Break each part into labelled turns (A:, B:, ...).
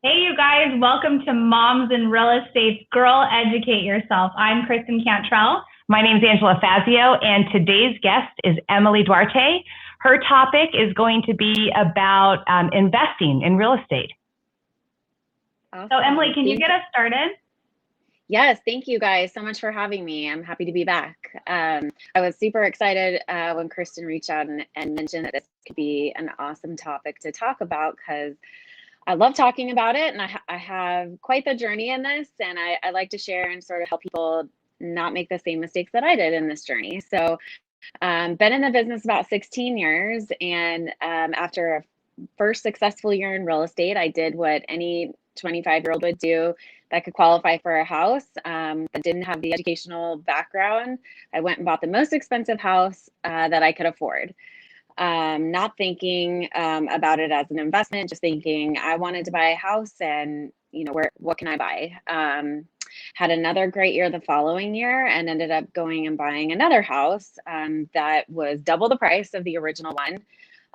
A: Hey, you guys, welcome to Moms in Real Estate's Girl Educate Yourself. I'm Kristen Cantrell.
B: My name is Angela Fazio, and today's guest is Emily Duarte. Her topic is going to be about investing in real estate.
A: Awesome. So, Emily, can you get us started?
C: Yes, thank you guys so much for having me. I'm happy to be back. I was super excited when Kristen reached out and mentioned that this could be an awesome topic to talk about because I love talking about it, and I have quite the journey in this, and I like to share and sort of help people not make the same mistakes that I did in this journey. So, been in the business about 16 years, and after a first successful year in real estate, I did what any 25-year-old would do that could qualify for a house. I didn't have the educational background. I went and bought the most expensive house that I could afford. Not thinking about it as an investment, just thinking I wanted to buy a house and, what can I buy? Had another great year the following year and ended up going and buying another house that was double the price of the original one.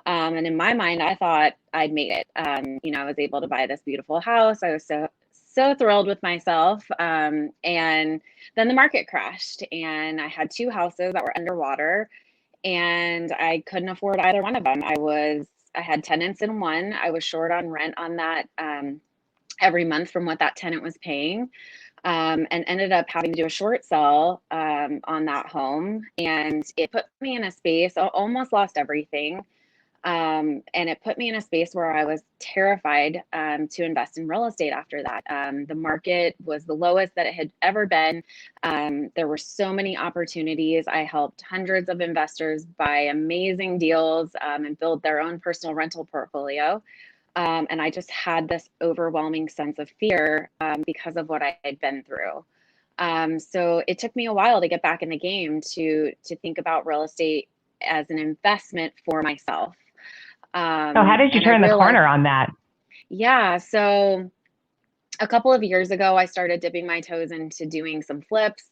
C: And in my mind, I thought I'd made it. I was able to buy this beautiful house. I was so thrilled with myself. And then the market crashed and I had two houses that were underwater. And I couldn't afford either one of them. I had tenants in one. I was short on rent on that every month from what that tenant was paying, and ended up having to do a short sell on that home. And it put me in a space, I almost lost everything. And it put me in a space where I was terrified to invest in real estate after that. The market was the lowest that it had ever been. There were so many opportunities. I helped hundreds of investors buy amazing deals and build their own personal rental portfolio. And I just had this overwhelming sense of fear because of what I had been through. So it took me a while to get back in the game to think about real estate as an investment for myself.
B: So how did you turn the corner on that?
C: Yeah. So a couple of years ago, I started dipping my toes into doing some flips,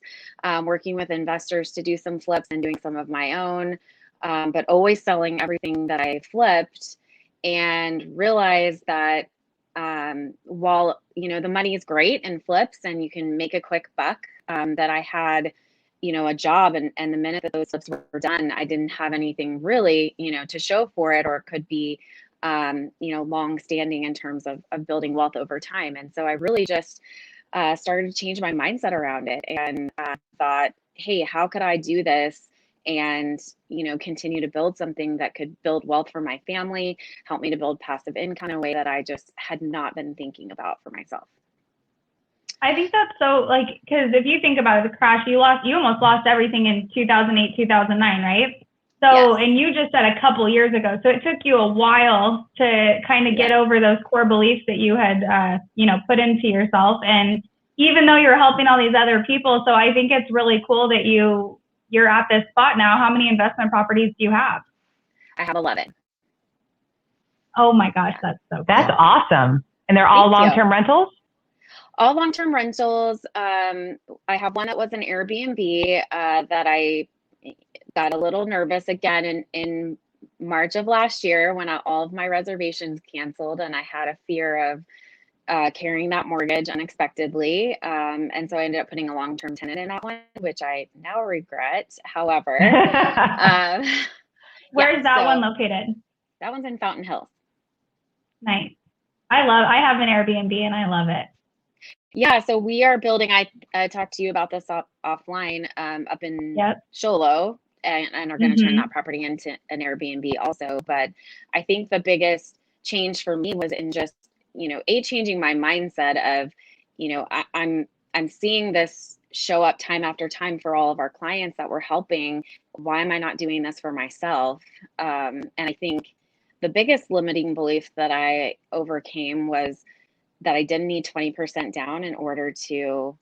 C: working with investors to do some flips and doing some of my own, but always selling everything that I flipped, and realized that while, the money is great in flips and you can make a quick buck, that I had a job, and the minute that those flips were done, I didn't have anything really, to show for it, or could be, long standing in terms of building wealth over time. And so I really just started to change my mindset around it and thought, hey, how could I do this and, continue to build something that could build wealth for my family, help me to build passive income in a way that I just had not been thinking about for myself.
A: I think that's so, because if you think about it, the crash, you almost lost everything in 2008, 2009, right? So, yes. And you just said a couple years ago, so it took you a while to kind of get over those core beliefs that you had, put into yourself. And even though you're helping all these other people, so I think it's really cool that you're at this spot now. How many investment properties do you have?
C: I have 11.
A: Oh my gosh,
B: that's awesome. And they're all long-term rentals?
C: All long-term rentals. I have one that was an Airbnb that I got a little nervous again in March of last year when all of my reservations canceled, and I had a fear of carrying that mortgage unexpectedly. And so I ended up putting a long-term tenant in that one, which I now regret. However,
A: where's that one located?
C: That one's in Fountain Hills.
A: Nice. I have an Airbnb and I love it.
C: Yeah, so we are building, I talked to you about this offline, up in Show Low, and are going to turn that property into an Airbnb also. But I think the biggest change for me was in just, changing my mindset of, I'm seeing this show up time after time for all of our clients that we're helping. Why am I not doing this for myself? And I think the biggest limiting belief that I overcame was that I didn't need 20% down in order to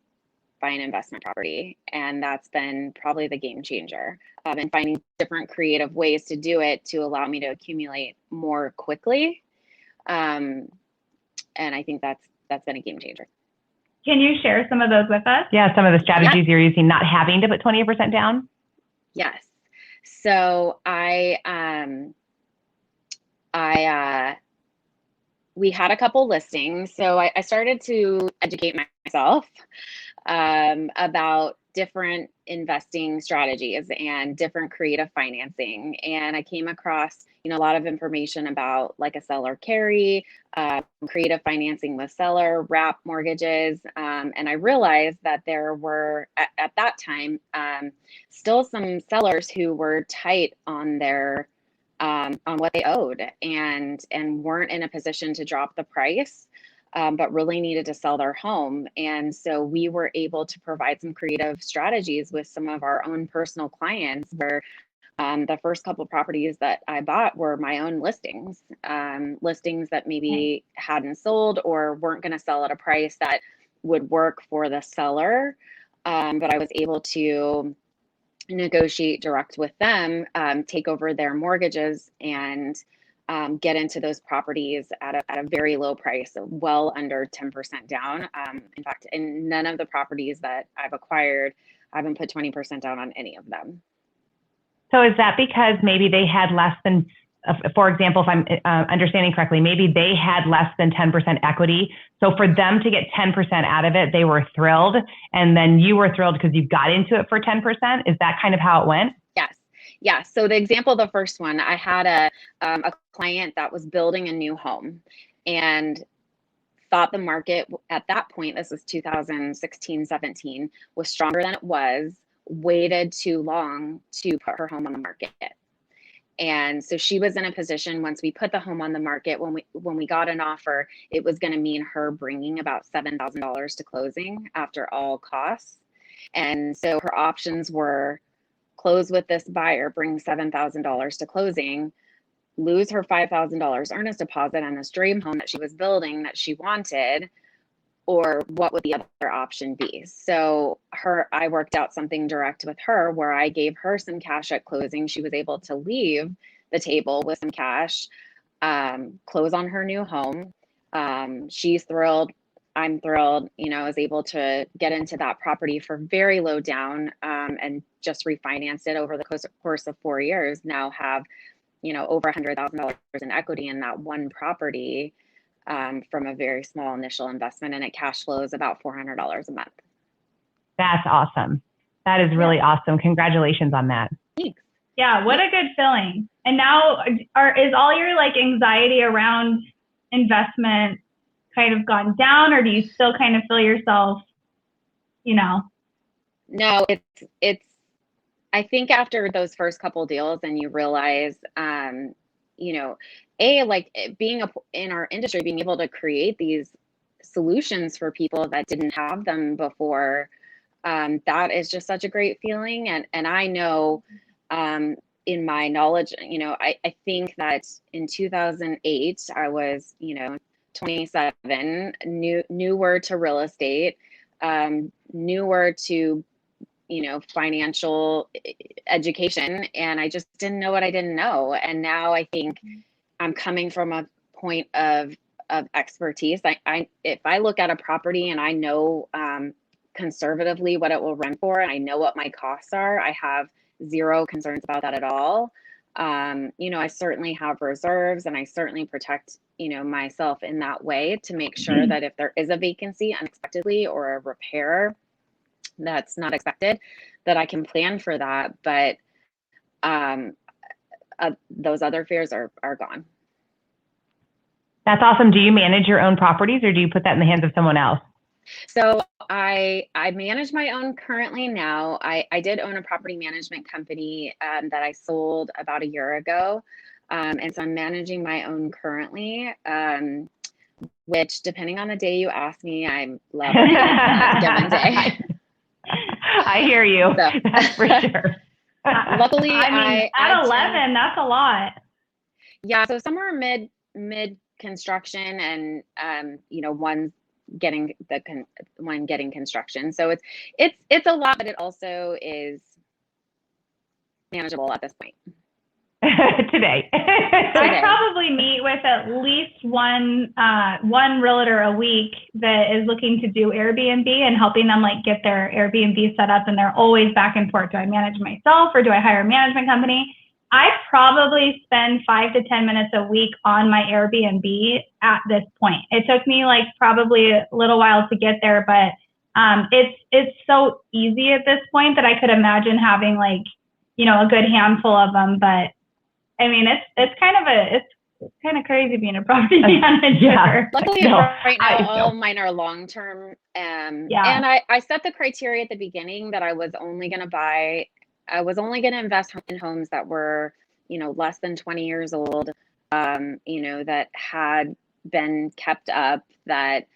C: buy an investment property. And that's been probably the game changer, and finding different creative ways to do it to allow me to accumulate more quickly. And I think that's been a game changer.
A: Can you share some of those with us?
B: Yeah, some of the strategies you're using, not having to put 20% down?
C: Yes. So I we had a couple listings. So I started to educate myself about different investing strategies and different creative financing. And I came across, a lot of information about like a seller carry, creative financing with seller, wrap mortgages. And I realized that there were at that time still some sellers who were tight on their on what they owed and weren't in a position to drop the price. But really needed to sell their home. And so we were able to provide some creative strategies with some of our own personal clients where the first couple properties that I bought were my own listings, listings that maybe hadn't sold or weren't going to sell at a price that would work for the seller. But I was able to negotiate direct with them, take over their mortgages and get into those properties at a very low price, well under 10% down. In fact, in none of the properties that I've acquired, I haven't put 20% down on any of them.
B: So is that because maybe they had less than, for example, if I'm understanding correctly, maybe they had less than 10% equity. So for them to get 10% out of it, they were thrilled. And then you were thrilled because you got into it for 10%. Is that kind of how it went?
C: Yes. Yeah. So the example, the first one, I had a client that was building a new home and thought the market at that point, this was 2016, 17, was stronger than it was, waited too long to put her home on the market. And so she was in a position once we put the home on the market, when we got an offer, it was going to mean her bringing about $7,000 to closing after all costs. And so her options were close with this buyer, bring $7,000 to closing, lose her $5,000 earnest deposit on this dream home that she was building that she wanted, or what would the other option be? So I worked out something direct with her where I gave her some cash at closing. She was able to leave the table with some cash, close on her new home. She's thrilled. I'm thrilled, I was able to get into that property for very low down and just refinance it over the course of 4 years. Now have, over $100,000 in equity in that one property from a very small initial investment, and it cash flows about $400 a month.
B: That's awesome. That is really awesome. Congratulations on that.
C: Thanks.
A: Yeah, what a good feeling. And now is all your like anxiety around investment kind of gone down, or do you still kind of feel yourself,
C: No, it's I think after those first couple deals and you realize, like being in our industry, being able to create these solutions for people that didn't have them before, that is just such a great feeling. And I know, in my knowledge, I think that in 2008, I was, 27, newer to real estate, newer to, financial education. And I just didn't know what I didn't know. And now I think I'm coming from a point of expertise. If I look at a property and I know conservatively what it will rent for, and I know what my costs are, I have zero concerns about that at all. I certainly have reserves, and I certainly protect, myself in that way to make sure that if there is a vacancy unexpectedly or a repair that's not expected, that I can plan for that. But those other fears are gone.
B: That's awesome. Do you manage your own properties, or do you put that in the hands of someone else?
C: So I manage my own currently now. I did own a property management company that I sold about a year ago. And so I'm managing my own currently, which depending on the day you ask me, I'm loving a given day.
B: I hear you. So, that's for sure.
C: Luckily,
A: at 11, that's a lot.
C: Yeah. So somewhere mid construction and, one getting construction. So it's a lot, but it also is manageable at this point.
B: Today.
A: I probably meet with at least one realtor a week that is looking to do Airbnb and helping them like get their Airbnb set up, and they're always back and forth. Do I manage myself or do I hire a management company? I probably spend 5 to 10 minutes a week on my Airbnb at this point. It took me like probably a little while to get there, but it's so easy at this point that I could imagine having like, you know, a good handful of them. But I mean, it's kind of crazy being a property manager.
B: Yeah.
C: Luckily,
B: No,
C: right now, all of mine are long-term.
A: Yeah.
C: And I set the criteria at the beginning that I was only going to invest in homes that were, you know, less than 20 years old, you know, that had been kept up, that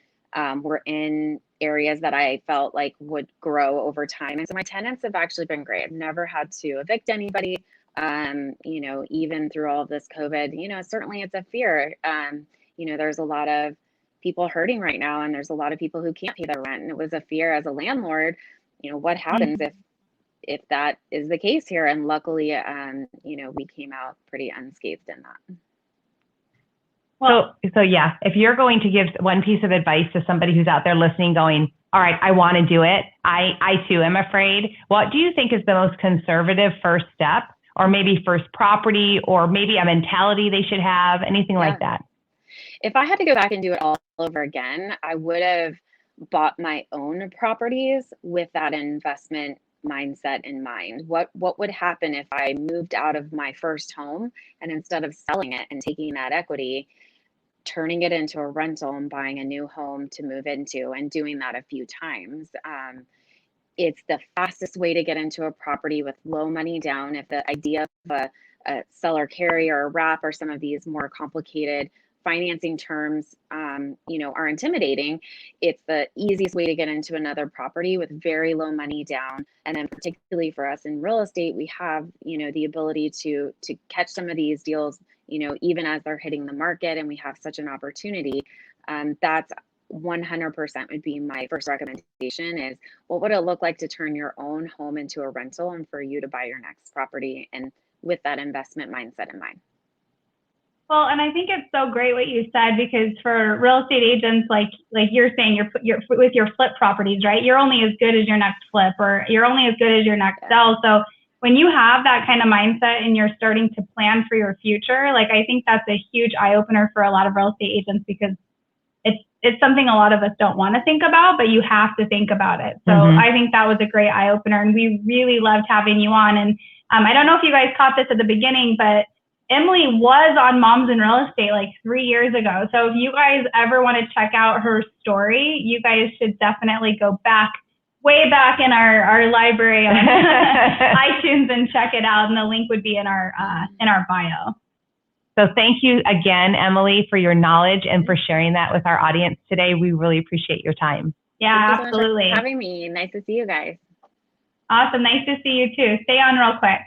C: were in areas that I felt like would grow over time. And so my tenants have actually been great. I've never had to evict anybody. You know, even through all of this COVID, you know, certainly it's a fear. You know, there's a lot of people hurting right now, and there's a lot of people who can't pay their rent. And it was a fear as a landlord, you know, what happens if that is the case here? And luckily, you know, we came out pretty unscathed in that.
B: Well, so yeah, if you're going to give one piece of advice to somebody who's out there listening going, all right, I want to do it. I too am afraid. What do you think is the most conservative first step, or maybe first property, or maybe a mentality they should have, anything like that?
C: If I had to go back and do it all over again, I would have bought my own properties with that investment mindset in mind. What would happen if I moved out of my first home, and instead of selling it and taking that equity, turning it into a rental and buying a new home to move into, and doing that a few times? It's the fastest way to get into a property with low money down. If the idea of a seller carry or a wrap or some of these more complicated financing terms, you know, are intimidating, it's the easiest way to get into another property with very low money down. And then particularly for us in real estate, we have, you know, the ability to catch some of these deals, you know, even as they're hitting the market, and we have such an opportunity. That's 100% would be my first recommendation, is what would it look like to turn your own home into a rental and for you to buy your next property, and with that investment mindset in mind.
A: Well, and I think it's so great what you said, because for real estate agents, like you're saying, you're with your flip properties, right? You're only as good as your next flip, or you're only as good as your next sell. So when you have that kind of mindset and you're starting to plan for your future, like I think that's a huge eye opener for a lot of real estate agents, because it's something a lot of us don't want to think about, but you have to think about it. So I think that was a great eye opener, and we really loved having you on. And I don't know if you guys caught this at the beginning, but Emily was on Moms in Real Estate like 3 years ago. So if you guys ever want to check out her story, you guys should definitely go back, way back in our library on iTunes, and check it out. And the link would be in our bio.
B: So thank you again, Emily, for your knowledge and for sharing that with our audience today. We really appreciate your time.
A: Yeah,
C: Thank you so much for having me. Nice to see you guys.
A: Awesome. Nice to see you too. Stay on real quick.